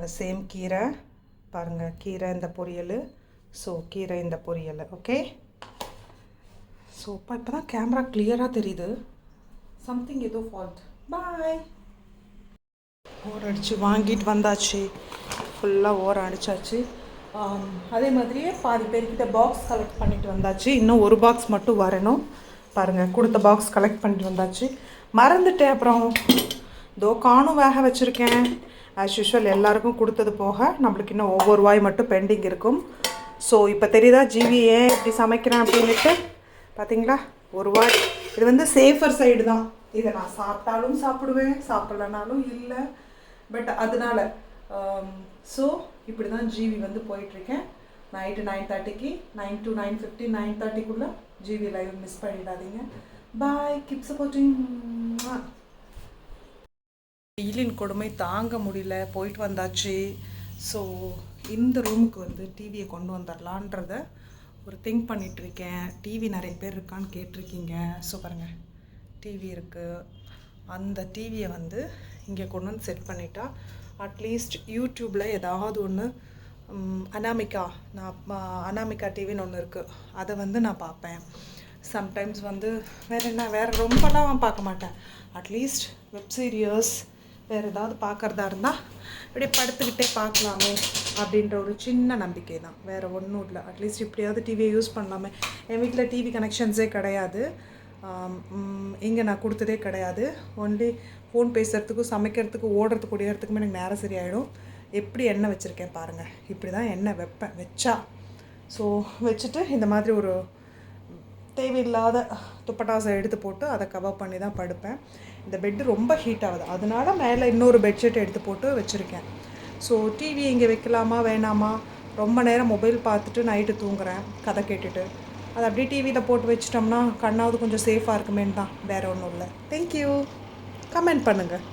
பாருங்கள் சேம் கீரை பாருங்கள் கீரை இந்த பொரியல் ஸோ கீரை இந்த பொரியல் ஓகே ஸோ இப்போ தான் கேமரா கிளியராக தெரியுது சம்திங் ஏதோ ஃபால்ட் பாய் ஓரம் அடித்து வாங்கிட்டு வந்தாச்சு ஃபுல்லாக ஓரம் அடித்தாச்சு அதே மாதிரியே பாதி பேர்கிட்ட பாக்ஸ் கலெக்ட் பண்ணிட்டு வந்தாச்சு இன்னும் ஒரு பாக்ஸ் மட்டும் வரணும் பாருங்கள் கொடுத்த பாக்ஸ் கலெக்ட் பண்ணிட்டு வந்தாச்சு மறந்துட்டேன் அப்புறம் காணும் வேக வச்சுருக்கேன் ஆஸ் யூஷுவல் எல்லாருக்கும் கொடுத்தது போக நம்மளுக்கு இன்னும் ஒவ்வொரு வாய் மட்டும் பெண்டிங் இருக்கும் ஸோ இப்போ தெரியுதா ஜீவி ஏன் இப்படி சமைக்கிறேன் அப்படின்ட்டு பார்த்தீங்களா ஒரு வாய் இது வந்து சேஃபர் சைடு தான் இதை நான் சாப்பிட்டாலும் சாப்பிடுவேன் சாப்பிட்லனாலும் இல்லை பட் அதனால ஸோ இப்படி தான் ஜிவி வந்து போயிட்டுருக்கேன் நைட்டு 9:30க்கு 9 to 9:50 9:30க்குள்ளே ஜிவி லைவ் மிஸ் பண்ணிடாதீங்க பாய் கீப் சப்போர்ட்டிங் வெயிலின் கொடுமை தாங்க முடியல போயிட்டு வந்தாச்சு ஸோ இந்த ரூமுக்கு வந்து டிவியை கொண்டு வந்துடலான்றத ஒரு திங்க் பண்ணிகிட்ருக்கேன் டிவி நிறைய பேர் இருக்கான்னு கேட்டிருக்கீங்க ஸோ பாருங்கள் டிவி இருக்குது அந்த டிவியை வந்து இங்கே கொண்டு வந்து செட் பண்ணிட்டா அட்லீஸ்ட் யூடியூப்பில் ஏதாவது ஒன்று அனாமிகா அனாமிகா டிவின்னு ஒன்று இருக்குது அதை வந்து நான் பார்ப்பேன் சம்டைம்ஸ் வந்து வேறு ரொம்பலாம் பார்க்க மாட்டேன் அட்லீஸ்ட் வெப் சீரியஸ் வேறு ஏதாவது பார்க்குறதா இருந்தால் இப்படியே படுத்துக்கிட்டே பார்க்கலாமே அப்படின்ற ஒரு சின்ன நம்பிக்கை தான் வேறு ஒன்றும் இல்லை அட்லீஸ்ட் இப்படியாவது டிவியை யூஸ் பண்ணலாமே என் வீட்டில் டிவி கனெக்ஷன்ஸே கிடையாது இங்கே நான் கொடுத்ததே கிடையாது ஒன்லி ஃபோன் பேசுகிறதுக்கும் சமைக்கிறதுக்கும் ஓடுறதுக்கு ஓடிறதுக்குமே எனக்கு நேரம் சரியாயிடும் எப்படி எண்ணெய் வச்சுருக்கேன் பாருங்கள் இப்படி தான் எண்ணெய் வைப்பேன் வச்சா ஸோ வச்சுட்டு இந்த மாதிரி ஒரு தேவையில்லாத துப்பட்டாசை எடுத்து போட்டு அதை கவர் பண்ணி தான் படுப்பேன் இந்த பெட்டு ரொம்ப ஹீட் ஆகுது அதனால மேலே இன்னொரு பெட்ஷீட் எடுத்து போட்டு வச்சுருக்கேன் ஸோ டிவி இங்கே வைக்கலாமா வேணாமா ரொம்ப நேரம் மொபைல் பார்த்துட்டு நைட்டு தூங்குறேன் கதை கேட்டுட்டு அதை அப்படியே டிவியில் போட்டு வச்சிட்டோம்னா கண்ணாவது கொஞ்சம் சேஃபாக இருக்குமேன்னு தான் வேறு ஒன்றும் இல்லை தேங்க்யூ கமெண்ட் பண்ணுங்கள்